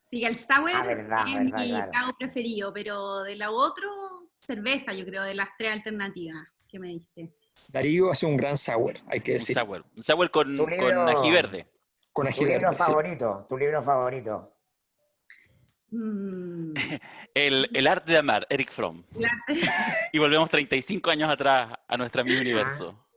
Speaker 3: Sí, el sour
Speaker 4: verdad,
Speaker 3: es mi trago preferido, pero de la otra, cerveza, yo creo, de las tres alternativas que me diste.
Speaker 1: Darío hace un gran sour, hay que decir.
Speaker 2: Un sour con ají verde.
Speaker 1: Con ají verde,
Speaker 4: ¿Tu libro favorito?
Speaker 2: El arte de amar, Eric Fromm. Y volvemos 35 años atrás a nuestro mismo universo.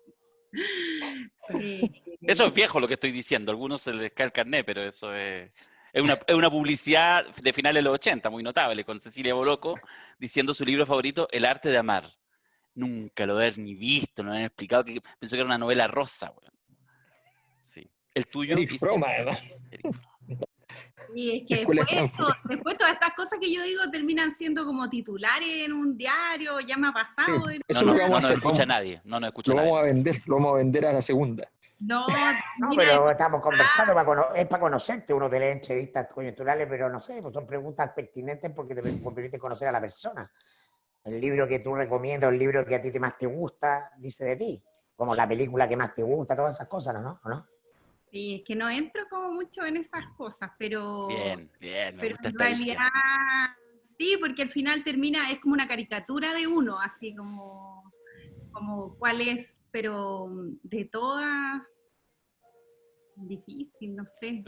Speaker 2: Eso es viejo lo que estoy diciendo, a algunos se les cae el carnet, pero eso es Es una publicidad de finales de los 80, muy notable, con Cecilia Boloco, diciendo su libro favorito, El arte de amar. Nunca lo he ni visto, no me han explicado, que pensó que era una novela rosa, weón. Sí. El tuyo,
Speaker 1: Eric
Speaker 2: Isquia?
Speaker 1: Fromm, además.
Speaker 2: Eric Fromm.
Speaker 3: Y es que
Speaker 1: Escuela
Speaker 3: después,
Speaker 1: de Frankfurt.
Speaker 3: después todas estas cosas que yo digo terminan siendo como titulares en un diario, ya me ha pasado.
Speaker 1: Sí,
Speaker 2: No,
Speaker 1: eso es lo que
Speaker 2: no
Speaker 1: vamos a
Speaker 2: nos
Speaker 1: hacer.
Speaker 2: escucha nadie, no nos escucha
Speaker 1: Lo
Speaker 2: nadie.
Speaker 1: vamos a vender a la segunda.
Speaker 3: No,
Speaker 4: No,
Speaker 3: mira,
Speaker 4: pero estamos conversando, es para conocerte. Uno te lee entrevistas coyunturales, pero no sé, pues son preguntas pertinentes porque te permite conocer a la persona. El libro que tú recomiendas, el libro que a ti más te gusta, dice de ti. Como la película que más te gusta, todas esas cosas, ¿no? ¿O no?
Speaker 3: sí, es que no entro como mucho en esas cosas,
Speaker 2: Bien, me
Speaker 3: pero
Speaker 2: gusta
Speaker 3: en
Speaker 2: esta
Speaker 3: realidad
Speaker 2: Isquia.
Speaker 3: sí, porque al final termina, es como una caricatura de uno, así como cuál es, pero de todas, difícil, no sé.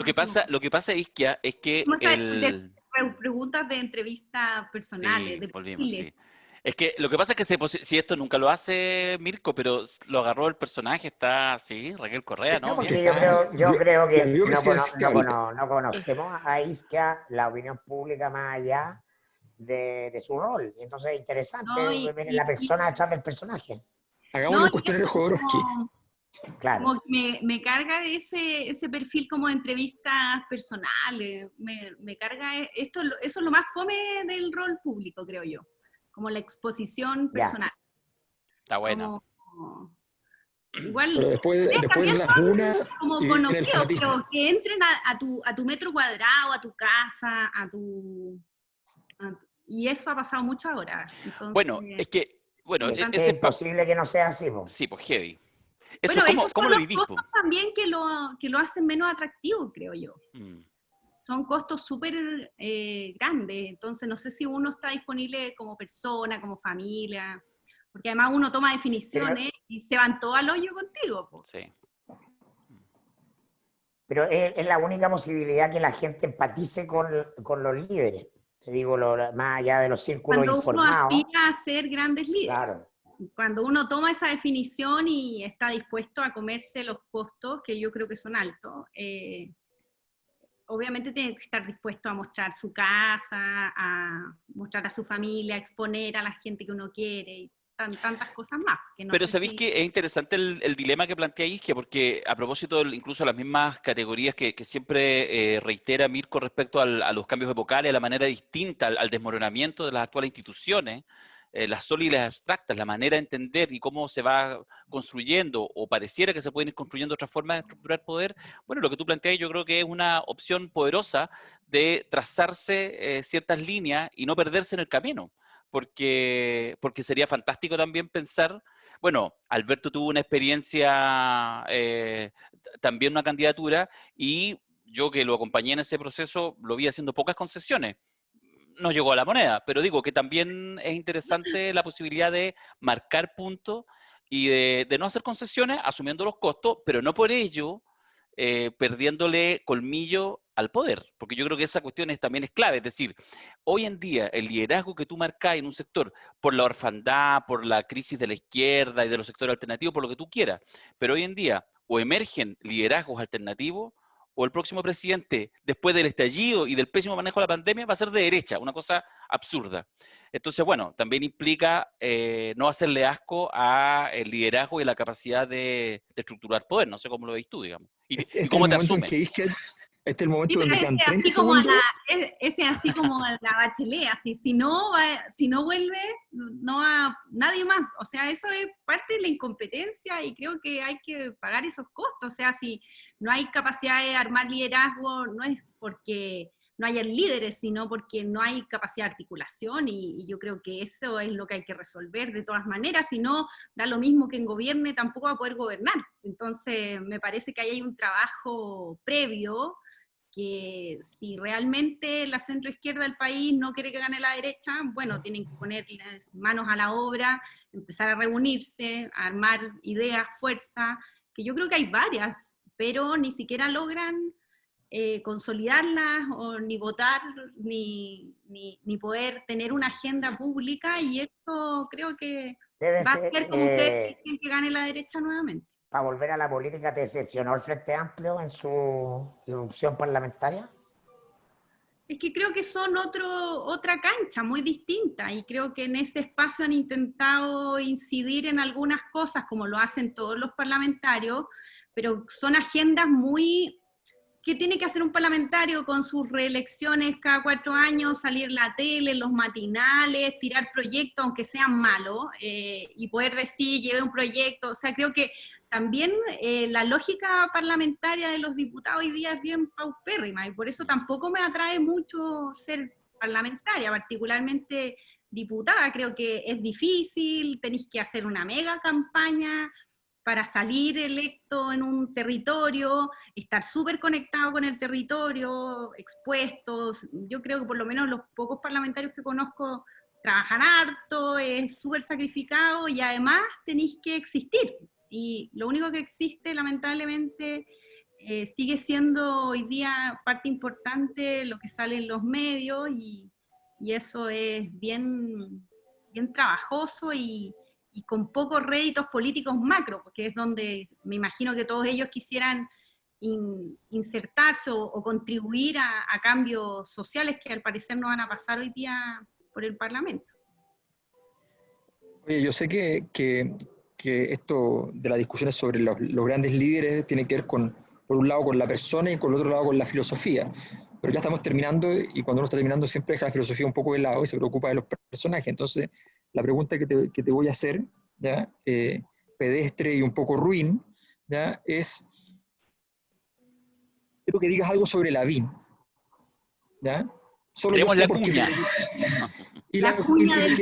Speaker 2: Lo que pasa, Isquia, es que
Speaker 3: Como esas preguntas de entrevistas personales,
Speaker 2: Sí,
Speaker 3: de
Speaker 2: volvimos,
Speaker 3: perfiles.
Speaker 2: sí. Es que lo que pasa es que si esto nunca lo hace Mirko, pero lo agarró el personaje, está, sí, Raquel Correa,
Speaker 4: No,
Speaker 2: ¿no?
Speaker 1: Que
Speaker 2: Bien.
Speaker 4: porque
Speaker 1: está
Speaker 4: yo creo
Speaker 1: la
Speaker 4: que
Speaker 1: dio presidencial.
Speaker 4: no conocemos a Isquia, la opinión pública más allá de su rol. Entonces es interesante
Speaker 3: ¿No?
Speaker 4: ver la persona detrás del personaje.
Speaker 1: Hagámosle
Speaker 3: No,
Speaker 1: un cuestionario Jodorowsky.
Speaker 4: Claro.
Speaker 3: como que me carga ese perfil como de entrevistas personales, me carga, eso es lo más fome del rol público, creo yo, como la exposición
Speaker 4: Ya.
Speaker 3: personal.
Speaker 2: Está buena.
Speaker 3: Como, igual,
Speaker 1: Pero después
Speaker 3: también
Speaker 1: las
Speaker 3: son
Speaker 1: dunas
Speaker 3: como
Speaker 1: y viene el
Speaker 3: conocidos,
Speaker 1: fanatismo.
Speaker 3: pero que entren a tu metro cuadrado, a tu casa, y eso ha pasado mucho ahora.
Speaker 2: Bueno,
Speaker 3: Entonces,
Speaker 4: Es imposible que no sea así, po.
Speaker 2: sí, pues heavy. Eso,
Speaker 3: bueno, esos
Speaker 2: ¿cómo
Speaker 3: son
Speaker 2: lo
Speaker 3: los
Speaker 2: vivís, po?
Speaker 3: costos también que lo hacen menos atractivo, creo yo.
Speaker 2: Mm.
Speaker 3: Son costos súper grandes, entonces no sé si uno está disponible como persona, como familia, porque además uno toma
Speaker 4: Pero,
Speaker 3: definiciones y se van todo al hoyo contigo. Po.
Speaker 2: Sí.
Speaker 4: pero es la única posibilidad que la gente empatice con los líderes. Te digo, más allá de los círculos
Speaker 3: Cuando uno
Speaker 4: informados.
Speaker 3: aspira a ser grandes líderes,
Speaker 4: Claro.
Speaker 3: cuando uno toma esa definición y está dispuesto a comerse los costos, que yo creo que son altos, obviamente tiene que estar dispuesto a mostrar su casa, a mostrar a su familia, a exponer a la gente que uno quiere y tantas cosas más. Que no
Speaker 2: Pero
Speaker 3: sé
Speaker 2: sabéis
Speaker 3: si...
Speaker 2: que es interesante el dilema que plantea Isquia, porque a propósito incluso las mismas categorías que siempre reitera Mirko respecto a los cambios epocales, a la manera distinta, al desmoronamiento de las actuales instituciones, las sólidas y las abstractas, la manera de entender y cómo se va construyendo, o pareciera que se pueden ir construyendo otras formas de estructurar poder. Bueno, lo que tú planteas yo creo que es una opción poderosa de trazarse ciertas líneas y no perderse en el camino. Porque sería fantástico también pensar, bueno, Alberto tuvo una experiencia, también una candidatura, y yo que lo acompañé en ese proceso, lo vi haciendo pocas concesiones. No llegó a la moneda, pero digo que también es interesante la posibilidad de marcar puntos y de no hacer concesiones asumiendo los costos, pero no por ello perdiéndole colmillo al poder, porque yo creo que esa cuestión también es clave, es decir, hoy en día el liderazgo que tú marcas en un sector, por la orfandad, por la crisis de la izquierda y de los sectores alternativos, por lo que tú quieras, pero hoy en día o emergen liderazgos alternativos, o el próximo presidente, después del estallido y del pésimo manejo de la pandemia, va a ser de derecha, una cosa absurda. Entonces, bueno, también implica no hacerle asco a el liderazgo y la capacidad de estructurar poder. No sé cómo lo veis tú, digamos.
Speaker 1: Este
Speaker 2: ¿Y
Speaker 1: es el
Speaker 2: cómo te
Speaker 1: momento en
Speaker 2: asumes?
Speaker 1: que este es el
Speaker 3: Sí,
Speaker 1: momento
Speaker 3: pero
Speaker 1: donde
Speaker 3: ese
Speaker 1: quedan 30
Speaker 3: así como
Speaker 1: segundos.
Speaker 3: ese así como a la Bachelet, así, si no vuelves, no a nadie más. O sea, eso es parte de la incompetencia y creo que hay que pagar esos costos. O sea, si no hay capacidad de armar liderazgo, no es porque no hayan líderes, sino porque no hay capacidad de articulación y yo creo que eso es lo que hay que resolver de todas maneras. Si no, da lo mismo que en gobierne, tampoco va a poder gobernar. Entonces, me parece que ahí hay un trabajo previo que si realmente la centroizquierda del país no quiere que gane la derecha, bueno, tienen que poner las manos a la obra, empezar a reunirse, a armar ideas, fuerza, que yo creo que hay varias, pero ni siquiera logran consolidarlas o ni votar, ni poder tener una agenda pública, y esto creo que
Speaker 4: Debe
Speaker 3: va a
Speaker 4: ser,
Speaker 3: ser como ustedes dicen, que gane la derecha nuevamente.
Speaker 4: para volver a la política, ¿te decepcionó el Frente Amplio en su irrupción parlamentaria?
Speaker 3: Es que creo que son otra cancha muy distinta y creo que en ese espacio han intentado incidir en algunas cosas como lo hacen todos los parlamentarios, pero son agendas muy... ¿Qué tiene que hacer un parlamentario con sus reelecciones cada 4 años? Salir en la tele, en los matinales, tirar proyectos aunque sean malos, y poder decir, llevé un proyecto. O sea, creo que también la lógica parlamentaria de los diputados hoy día es bien paupérrima, y por eso tampoco me atrae mucho ser parlamentaria, particularmente diputada. Creo que es difícil, tenéis que hacer una mega campaña para salir electo en un territorio, estar súper conectado con el territorio, expuestos. Yo creo que por lo menos los pocos parlamentarios que conozco trabajan harto, es súper sacrificado y además tenéis que existir. Y lo único que existe, lamentablemente, sigue siendo hoy día parte importante lo que sale en los medios y eso es bien, bien trabajoso y con pocos réditos políticos macro, porque es donde me imagino que todos ellos quisieran insertarse o contribuir a cambios sociales que al parecer no van a pasar hoy día por el Parlamento.
Speaker 1: Oye, yo sé que esto de las discusiones sobre los grandes líderes tiene que ver con, por un lado, con la persona y por el otro lado con la filosofía. Pero ya estamos terminando y cuando uno está terminando siempre deja la filosofía un poco de lado y se preocupa de los personajes. Entonces, la pregunta que te voy a hacer, ¿ya? Pedestre y un poco ruin, ¿ya? Es, quiero que digas algo sobre Lavín, ¿ya? Solo yo
Speaker 2: Queremos
Speaker 1: sé
Speaker 2: la
Speaker 1: porque...
Speaker 2: cuña.
Speaker 3: La cuña del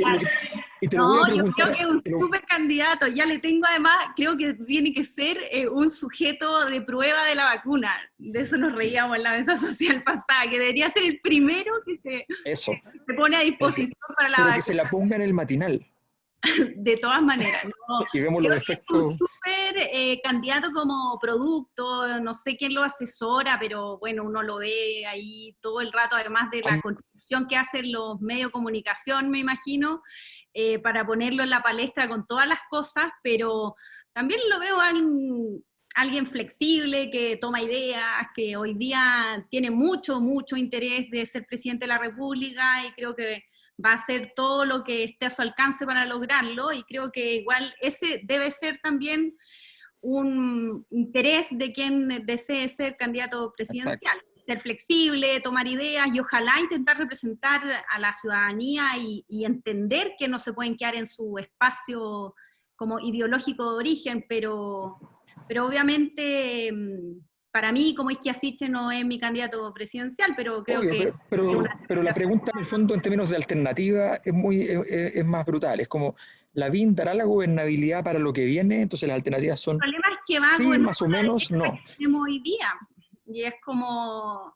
Speaker 1: y te lo voy a
Speaker 3: No, yo
Speaker 1: preguntar...
Speaker 3: creo que es un súper candidato. Ya le tengo además, creo que tiene que ser un sujeto de prueba de la vacuna. De eso nos reíamos en la mesa social pasada, que debería ser el primero que se pone a disposición para la
Speaker 1: pero
Speaker 3: vacuna.
Speaker 1: que se la ponga en el matinal.
Speaker 3: De todas maneras, ¿no?
Speaker 1: Y vemos los efectos.
Speaker 3: Es un súper candidato como producto, no sé quién lo asesora, pero bueno, uno lo ve ahí todo el rato, además de la construcción que hacen los medios de comunicación, me imagino, para ponerlo en la palestra con todas las cosas, pero también lo veo alguien flexible, que toma ideas, que hoy día tiene mucho interés de ser presidente de la República, y creo que va a hacer todo lo que esté a su alcance para lograrlo, y creo que igual ese debe ser también un interés de quien desee ser candidato presidencial. Exacto. Ser flexible, tomar ideas y ojalá intentar representar a la ciudadanía y entender que no se pueden quedar en su espacio como ideológico de origen, pero obviamente para mí, como Izquierda Siche no es mi candidato presidencial, pero creo que...
Speaker 1: Pero la pregunta en el fondo en términos de alternativa es más brutal. Es como, ¿Lavín dará la gobernabilidad para lo que viene? Entonces las alternativas son...
Speaker 3: El problema es que va
Speaker 1: sí, más o menos, no.
Speaker 3: Que tenemos hoy día. Y es como...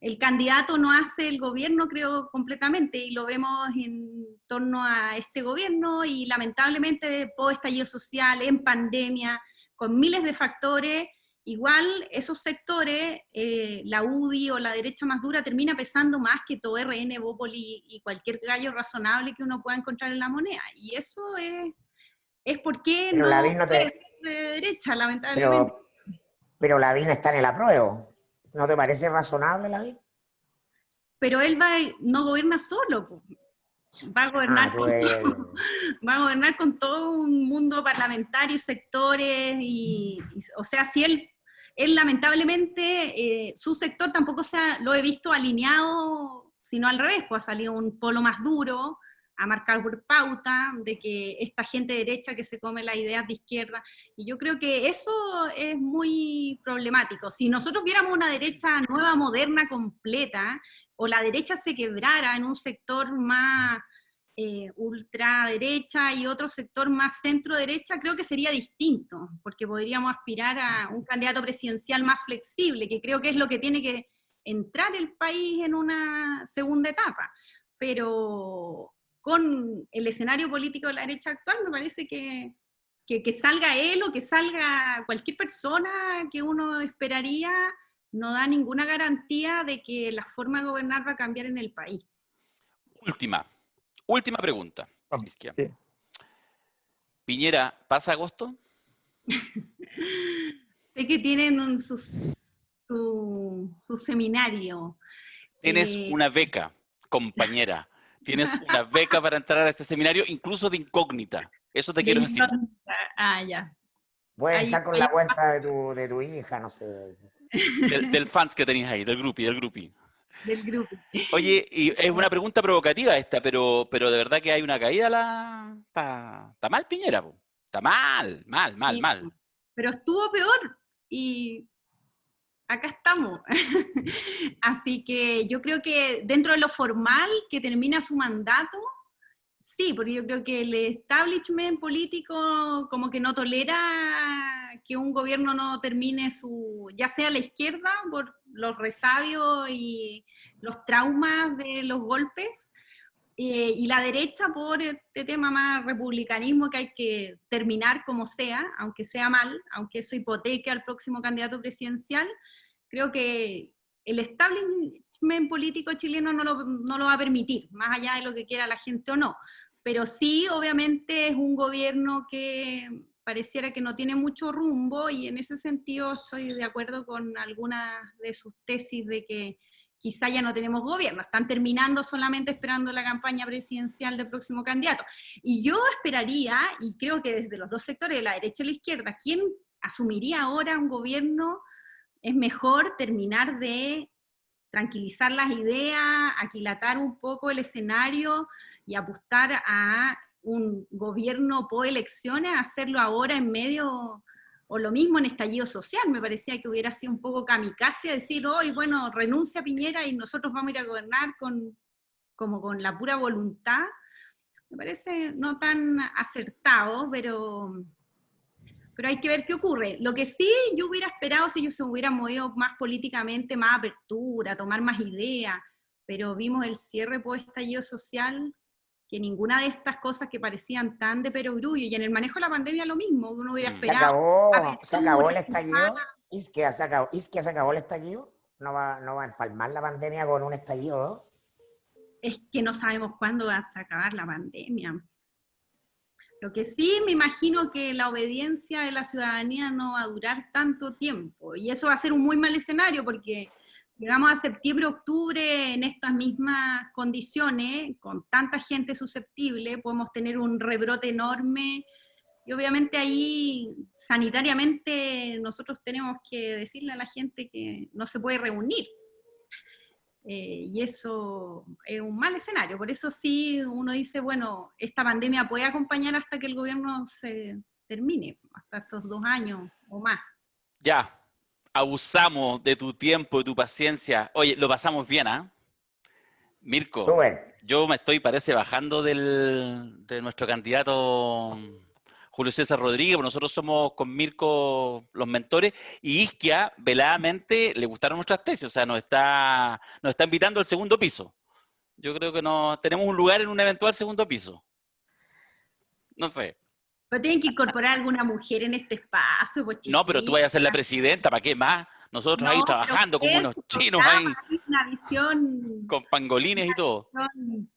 Speaker 3: El candidato no hace el gobierno, creo, completamente, y lo vemos en torno a este gobierno, y lamentablemente, post estallido social, en pandemia, con miles de factores, igual esos sectores, la UDI o la derecha más dura, termina pesando más que todo RN, Bópoli y cualquier gallo razonable que uno pueda encontrar en la moneda. Y eso es porque
Speaker 4: pero
Speaker 3: no puede ser de derecha, lamentablemente.
Speaker 4: Pero Lavín está en el apruebo. ¿No te parece razonable, Lavín?
Speaker 3: Pero él no gobierna solo, va a gobernar, va a gobernar con todo un mundo parlamentario, sectores, o sea, si él lamentablemente, su sector tampoco lo he visto alineado, sino al revés, pues ha salido un polo más duro, a marcar por pauta, de que esta gente derecha que se come las ideas de izquierda, y yo creo que eso es muy problemático. Si nosotros viéramos una derecha nueva, moderna, completa, o la derecha se quebrara en un sector más ultraderecha y otro sector más centro-derecha, creo que sería distinto, porque podríamos aspirar a un candidato presidencial más flexible, que creo que es lo que tiene que entrar el país en una segunda etapa. Pero con el escenario político de la derecha actual, me parece que salga él o que salga cualquier persona que uno esperaría, no da ninguna garantía de que la forma de gobernar va a cambiar en el país.
Speaker 2: Última pregunta. Sí. Piñera, ¿pasa agosto?
Speaker 3: Sé que tienen su seminario,
Speaker 2: Tienes una beca, compañera. Tienes una beca para entrar a este seminario, incluso de incógnita. Eso te quiero decir.
Speaker 3: Ah, ya.
Speaker 4: Puedes
Speaker 3: Ahí-
Speaker 4: entrar con
Speaker 3: ahí-
Speaker 4: la cuenta de tu hija, no sé.
Speaker 2: Del fans que tenías ahí, del groupie.
Speaker 3: Del grupo.
Speaker 2: Oye, y es una pregunta provocativa esta, pero de verdad que hay una caída Está mal Piñera, po. Está mal.
Speaker 3: Sí, pero estuvo peor y acá estamos. Así que yo creo que dentro de lo formal que termina su mandato, sí, porque yo creo que el establishment político como que no tolera que un gobierno no termine ya sea la izquierda por los resabios y los traumas de los golpes, y la derecha por este tema más republicanismo que hay que terminar como sea, aunque sea mal, aunque eso hipoteque al próximo candidato presidencial. Creo que el establishment político chileno no lo va a permitir, más allá de lo que quiera la gente o no. Pero sí, obviamente, es un gobierno que pareciera que no tiene mucho rumbo, y en ese sentido estoy de acuerdo con algunas de sus tesis de que quizá ya no tenemos gobierno, están terminando solamente esperando la campaña presidencial del próximo candidato. Y yo esperaría, y creo que desde los dos sectores, de la derecha y la izquierda, ¿quién asumiría ahora un gobierno? Es mejor terminar de tranquilizar las ideas, aquilatar un poco el escenario y apostar a un gobierno por elecciones, hacerlo ahora en medio, o lo mismo en estallido social. Me parecía que hubiera sido un poco kamikaze decir, hoy, bueno, renuncia Piñera y nosotros vamos a ir a gobernar como con la pura voluntad. Me parece no tan acertado, pero hay que ver qué ocurre. Lo que sí yo hubiera esperado si ellos se hubieran movido más políticamente, más apertura, tomar más ideas, pero vimos el cierre post estallido social, que ninguna de estas cosas que parecían tan de perogrullo, y en el manejo de la pandemia lo mismo, uno hubiera esperado.
Speaker 4: Se acabó el estallido. Isquia se acabó el estallido. No va a empalmar la pandemia con un estallido, ¿no?
Speaker 3: Es que no sabemos cuándo va a acabar la pandemia. Lo que sí me imagino que la obediencia de la ciudadanía no va a durar tanto tiempo, y eso va a ser un muy mal escenario, porque llegamos a septiembre, octubre en estas mismas condiciones, con tanta gente susceptible, podemos tener un rebrote enorme, y obviamente ahí sanitariamente nosotros tenemos que decirle a la gente que no se puede reunir. Y eso es un mal escenario. Por eso sí uno dice, bueno, esta pandemia puede acompañar hasta que el gobierno se termine, hasta estos 2 años o más.
Speaker 2: Ya, abusamos de tu tiempo, de tu paciencia. Oye, lo pasamos bien, ¿ah? Mirko,
Speaker 4: Súper.
Speaker 2: yo me estoy, parece, bajando de nuestro candidato Julio César Rodríguez, porque nosotros somos con Mirko los mentores, y Isquia, veladamente, le gustaron nuestras tesis, o sea, nos está invitando al segundo piso. Yo creo que tenemos un lugar en un eventual segundo piso. No sé.
Speaker 3: Pero tienen que incorporar alguna mujer en este espacio, pues,
Speaker 2: No, pero tú vayas a ser la presidenta, ¿para qué más? Nosotros ahí trabajando como unos chinos ahí,
Speaker 3: una visión
Speaker 2: con pangolines y todo.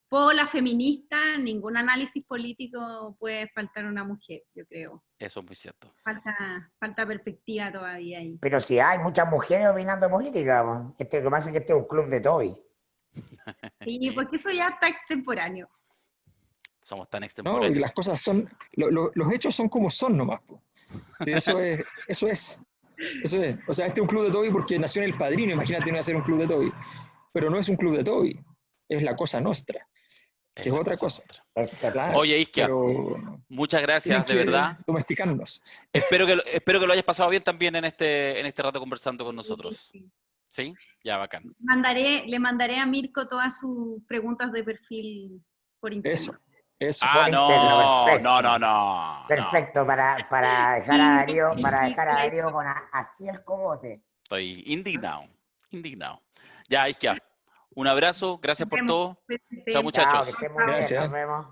Speaker 3: Pola feminista, ningún análisis político puede faltar una mujer, yo creo.
Speaker 2: Eso es muy cierto.
Speaker 3: Falta perspectiva todavía ahí.
Speaker 4: Pero si hay muchas mujeres opinando de política, lo que pasa es que este es un club de Toby.
Speaker 3: Sí, porque eso ya está extemporáneo.
Speaker 2: Somos tan
Speaker 1: No,
Speaker 2: extemporáneos.
Speaker 1: y las cosas son, los hechos son como son nomás, po. Sí, eso es. O sea, este es un club de Toby porque nació en El Padrino, imagínate, no va a ser un club de Toby. Pero no es un club de Toby, es la cosa nostra, que es otra cosa. Claro,
Speaker 2: Oye, Isquia,
Speaker 1: pero
Speaker 2: muchas gracias, de verdad.
Speaker 1: Domesticarnos.
Speaker 2: Espero que lo hayas pasado bien también en este rato conversando con nosotros. ¿Sí? Ya, bacán.
Speaker 3: Le mandaré a Mirko todas sus preguntas de perfil por internet.
Speaker 1: Eso.
Speaker 2: Ah,
Speaker 4: Interno,
Speaker 2: no.
Speaker 4: Perfecto, para dejar a Darío con así el cogote.
Speaker 2: Estoy indignado. Ya, Isquia, un abrazo, gracias por todo. Chao, muchachos.
Speaker 4: Chao, que estén muy bien,
Speaker 1: Gracias.
Speaker 4: nos vemos.